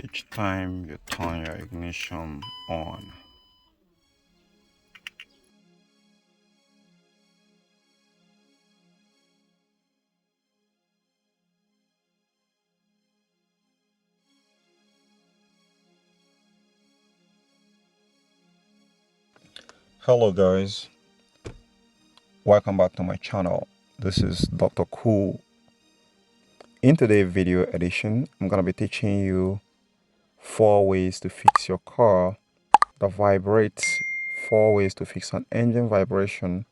each time you turn your ignition on. Hello guys, welcome back to my channel. This is Dr. Cool. In today's video edition, I'm going to be teaching you 4 ways to fix your car that vibrates, 4 ways to fix an engine vibration,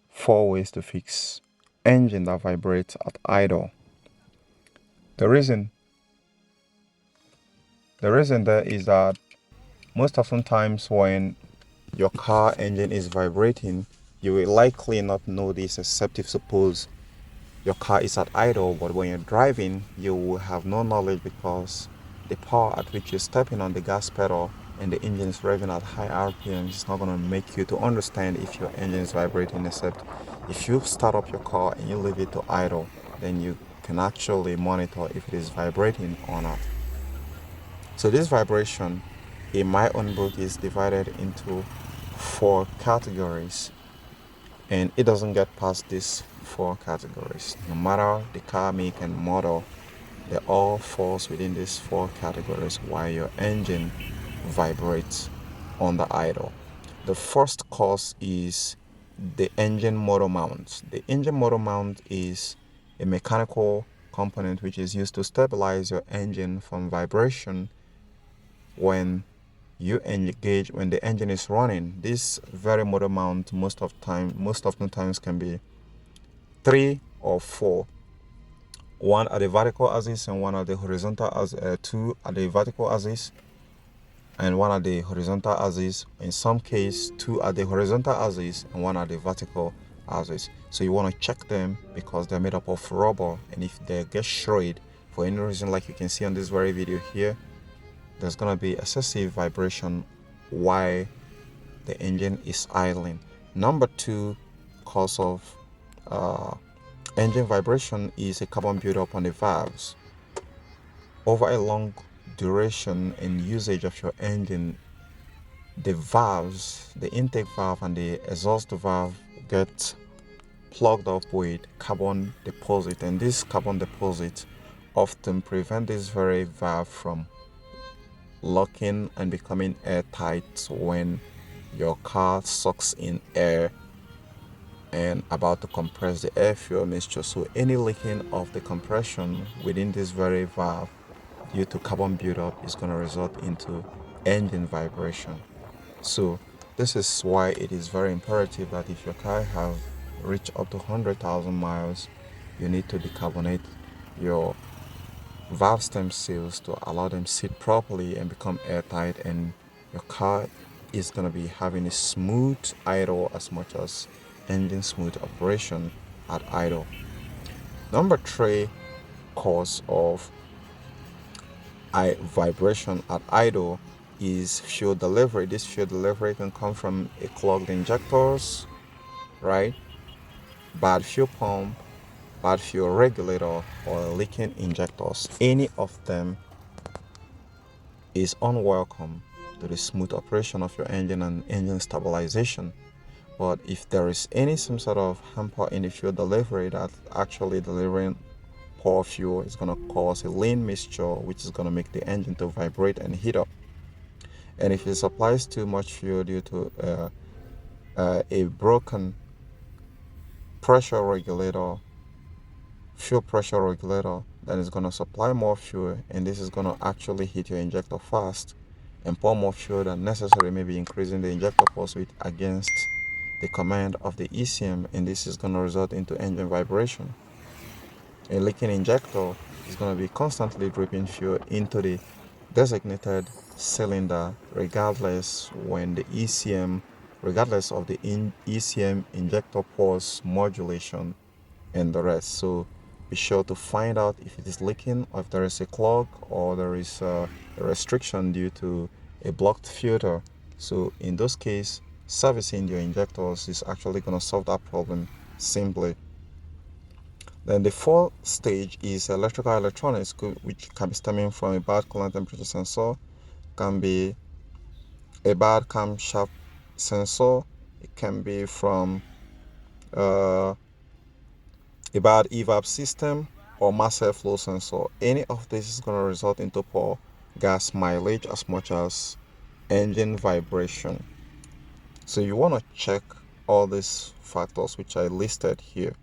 4 ways to fix engine that vibrates at idle. The reason there is that most often times when your car engine is vibrating, you will likely not know this except if suppose your car is at idle, but when you're driving, you will have no knowledge because the power at which you're stepping on the gas pedal and the engine is revving at high RPM is not going to make you to understand if your engine is vibrating, except if you start up your car and you leave it to idle, then you can actually monitor if it is vibrating or not. So this vibration in my own book is divided into 4 categories, and it doesn't get past these 4 categories. No matter the car make and model, they all falls within these 4 categories while your engine vibrates on the idle. The first cause is the engine motor mount. The engine motor mount is a mechanical component which is used to stabilize your engine from vibration when when the engine is running. This very motor mount most often times can be 3 or 4, one at the vertical axis and one at the horizontal axis, 2 at the vertical axis and one at the horizontal axis. In some case, 2 at the horizontal axis and 1 at the vertical axis. So you want to check them because they're made up of rubber, and if they get shredded for any reason, like you can see on this very video here, there's going to be excessive vibration while the engine is idling. Number 2 cause of engine vibration is a carbon buildup on the valves. Over a long duration and usage of your engine, the valves, the intake valve and the exhaust valve, get plugged up with carbon deposit, and this carbon deposit often prevent this very valve from locking and becoming airtight when your car sucks in air and about to compress the air fuel mixture. So any leaking of the compression within this very valve due to carbon buildup is going to result into engine vibration. So this is why it is very imperative that if your car have reached up to 100,000 miles, you need to decarbonate your valve stem seals to allow them sit properly and become airtight, and your car is going to be having a smooth idle as much as engine smooth operation at idle. Number 3 cause of vibration at idle is fuel delivery. This fuel delivery can come from a clogged injectors, right? Bad fuel pump, bad fuel regulator, or leaking injectors. Any of them is unwelcome to the smooth operation of your engine and engine stabilization. But if there is some sort of hamper in the fuel delivery that actually delivering poor fuel, is going to cause a lean mixture, which is going to make the engine to vibrate and heat up. And if it supplies too much fuel due to a broken pressure regulator, fuel pressure regulator, then it's going to supply more fuel, and this is going to actually hit your injector fast and pour more fuel than necessary, maybe increasing the injector pulse width against the command of the ECM, and this is going to result into engine vibration. A leaking injector is going to be constantly dripping fuel into the designated cylinder regardless of the ECM injector pulse modulation and the rest. So be sure to find out if it is leaking, or if there is a clog, or there is a restriction due to a blocked filter. So in those cases, servicing your injectors is actually going to solve that problem simply. Then the fourth stage is electrical electronics, which can be stemming from a bad coolant temperature sensor, can be a bad camshaft sensor, it can be from uh, a bad evap system or mass airflow sensor. Any of this is going to result into poor gas mileage as much as engine vibration. So you want to check all these factors which I listed here.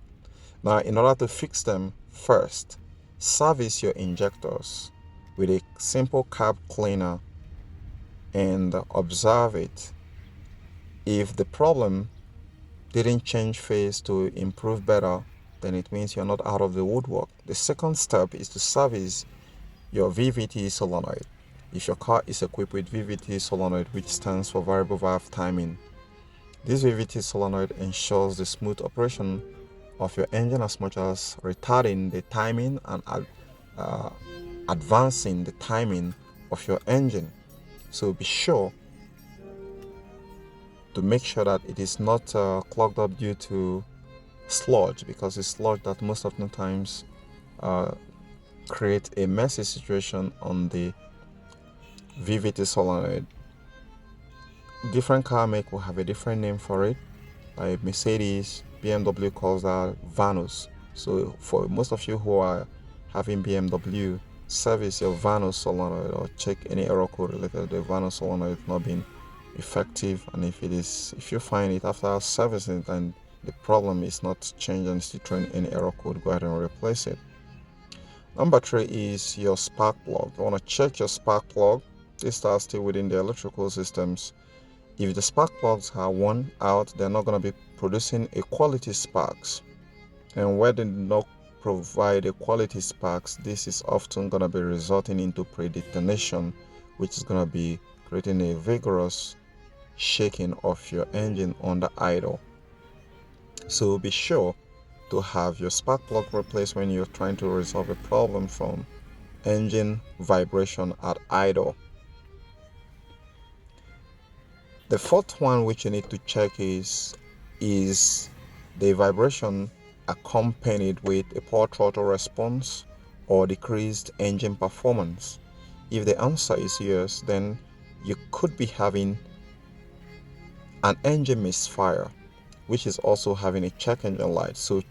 Now, in order to fix them, first, service your injectors with a simple carb cleaner and observe it. If the problem didn't change phase to improve better, then it means you're not out of the woodwork. The second step is to service your VVT solenoid. If your car is equipped with VVT solenoid, which stands for variable valve timing, this VVT solenoid ensures the smooth operation of your engine as much as retarding the timing and advancing the timing of your engine. So be sure to make sure that it is not clogged up due to sludge, because it's sludge that most of the times create a messy situation on the VVT solenoid. Different car make will have a different name for it. Like Mercedes, BMW calls that Vanus. So for most of you who are having BMW, service your Vanus solenoid or check any error code related to the Vanus solenoid not being effective. And if you find it after servicing and the problem is not changed and still throwing any error code, go ahead and replace it. Number 3 is your spark plug. You want to check your spark plug. These are still within the electrical systems. If the spark plugs are worn out, they're not going to be producing a quality sparks. And where they do not provide a quality sparks, this is often going to be resulting into predetonation, which is going to be creating a vigorous shaking of your engine under idle. So be sure to have your spark plug replaced when you're trying to resolve a problem from engine vibration at idle. The fourth one which you need to check is the vibration accompanied with a poor throttle response or decreased engine performance. If the answer is yes, then you could be having an engine misfire, which is also having a check engine light. So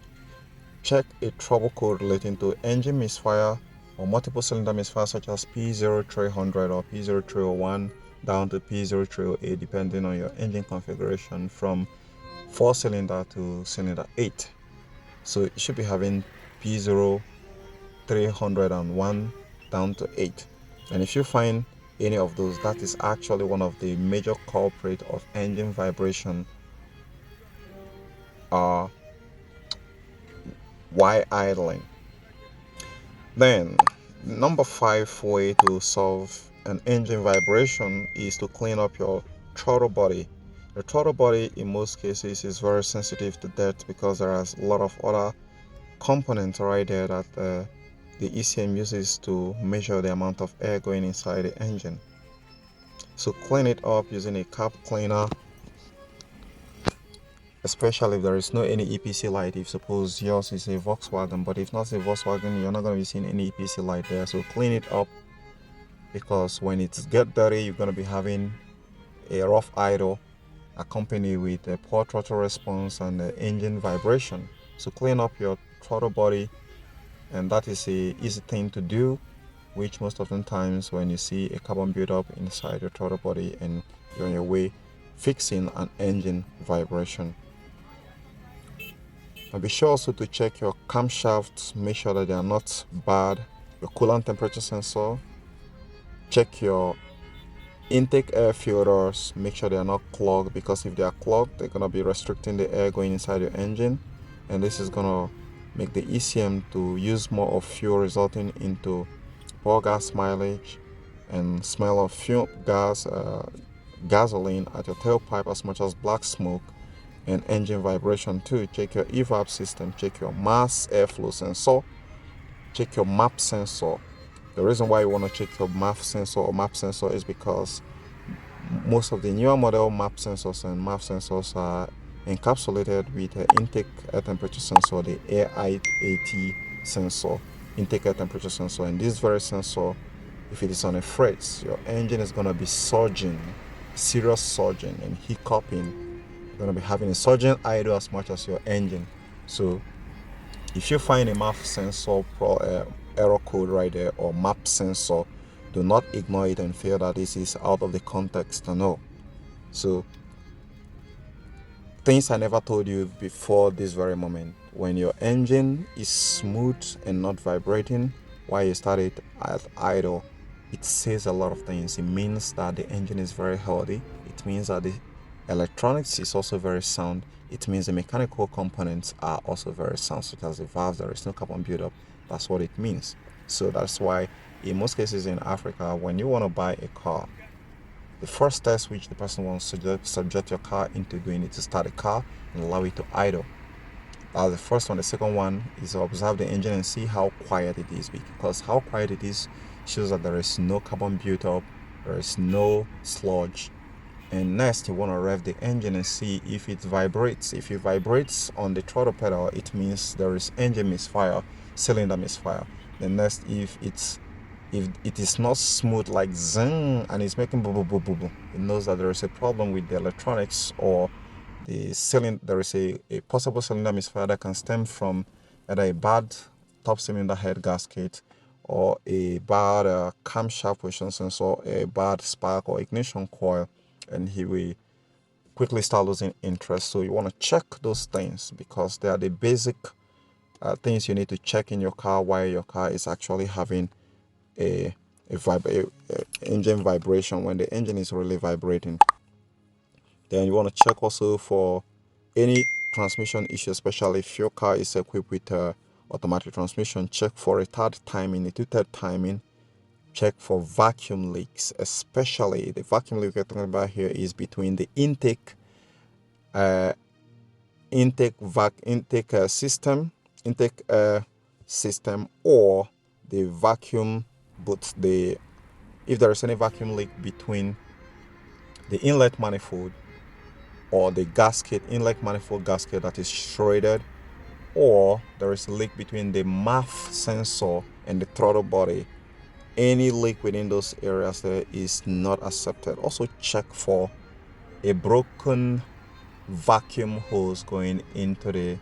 check a trouble code relating to engine misfire or multiple cylinder misfire such as P0300 or P0301 down to P0308 depending on your engine configuration from 4-cylinder to cylinder 8. So you should be having P0301 down to 8. And if you find any of those, that is actually one of the major culprit of engine vibration while idling. Then number 5 way to solve an engine vibration is to clean up your throttle body. The throttle body in most cases is very sensitive to dirt because there is a lot of other components right there that the ECM uses to measure the amount of air going inside the engine. So clean it up using a cap cleaner, especially if there is no any EPC light. If suppose yours is a Volkswagen, but if not a Volkswagen, you're not going to be seeing any EPC light there. So clean it up, because when it gets dirty, you're going to be having a rough idle accompanied with a poor throttle response and engine vibration. So clean up your throttle body, and that is a easy thing to do, which most of the times when you see a carbon buildup inside your throttle body and you're on your way fixing an engine vibration. And be sure also to check your camshafts, make sure that they are not bad, your coolant temperature sensor, check your intake air filters, make sure they are not clogged, because if they are clogged, they're going to be restricting the air going inside your engine, and this is going to make the ECM to use more of fuel, resulting into poor gas mileage and smell of fuel gas, gasoline at your tailpipe, as much as black smoke and engine vibration too. Check your evap system, check your mass airflow sensor, check your map sensor. The reason why you want to check your map sensor is because most of the newer model map sensors and map sensors are encapsulated with an intake air temperature sensor, the AIAT sensor, intake air temperature sensor. And this very sensor, if it is on a fritz, your engine is going to be surging, serious surging and hiccuping. You're going to be having a surging idle as much as your engine. So if you find a MAF sensor error code right there, or map sensor, do not ignore it and feel that this is out of the context. No. So things I never told you before this very moment. When your engine is smooth and not vibrating while you start it at idle, it says a lot of things. It means that the engine is very healthy. It means that the electronics is also very sound. It means the mechanical components are also very sound, such as the valves. There is no carbon buildup. That's what it means. So that's why in most cases in Africa, when you want to buy a car, the first test which the person wants to subject your car into doing is to start the car and allow it to idle. That's the first one. The second one is to observe the engine and see how quiet it is, because how quiet it is shows that there is no carbon buildup, there is no sludge. And next, you want to rev the engine and see if it vibrates. If it vibrates on the throttle pedal, it means there is engine misfire, cylinder misfire. Then next, if it is not smooth like zing and it's making boo boo boo boo boo, it knows that there is a problem with the electronics, or the cylinder. There is a possible cylinder misfire that can stem from either a bad top cylinder head gasket, or a bad camshaft position sensor, a bad spark or ignition coil, and he will quickly start losing interest. So you want to check those things, because they are the basic things you need to check in your car while your car is actually having a engine vibration. When the engine is really vibrating, then you want to check also for any transmission issue, especially if your car is equipped with automatic transmission. Check for a third timing, a two-third timing. Check for vacuum leaks, especially the vacuum leak we're talking about here is between the intake system or the vacuum, but if there is any vacuum leak between the inlet manifold or the gasket, inlet manifold gasket that is shredded, or there is a leak between the MAF sensor and the throttle body, any leak within those areas there is not accepted. Also check for a broken vacuum hose going into the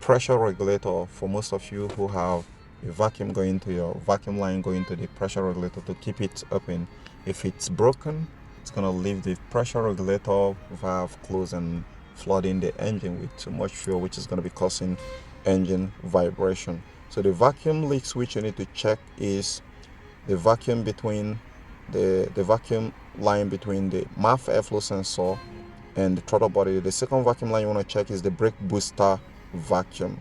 pressure regulator. For most of you who have a vacuum going to your vacuum line going to the pressure regulator to keep it open, if it's broken, it's going to leave the pressure regulator valve closed and flooding the engine with too much fuel, which is going to be causing engine vibration. So the vacuum leaks which you need to check is the vacuum between the vacuum line between the MAF airflow sensor and the throttle body. The second vacuum line you want to check is the brake booster vacuum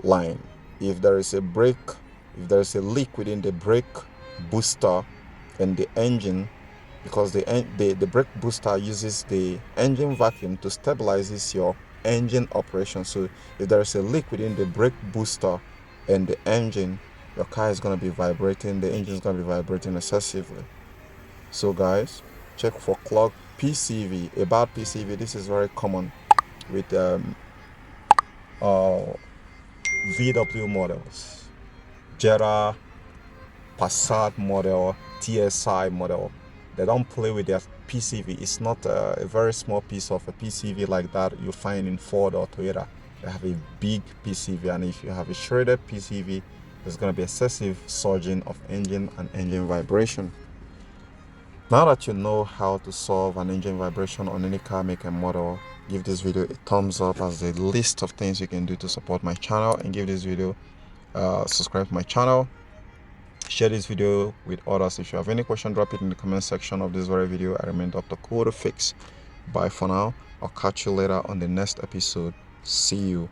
line. If there is a leak within the brake booster and the engine, because the brake booster uses the engine vacuum to stabilize your engine operation. So if there is a leak within the brake booster and the engine, your car is going to be vibrating, the engine is going to be vibrating excessively. So guys, check for clogged PCV, a bad PCV. This is very common with VW models, Jetta, Passat model, TSI model. They don't play with their PCV. It's not a very small piece of a PCV like that you find in Ford or Toyota. They have a big PCV, and if you have a shredded PCV, there's going to be excessive surging of engine and engine vibration. Now that you know how to solve an engine vibration on any car make and model, give this video a thumbs up as the list of things you can do to support my channel, and give this video subscribe to my channel, share this video with others. If you have any question, drop it in the comment section of this very video. I remain Dr. Cool to Fix. Bye for now. I'll catch you later on the next episode. See you.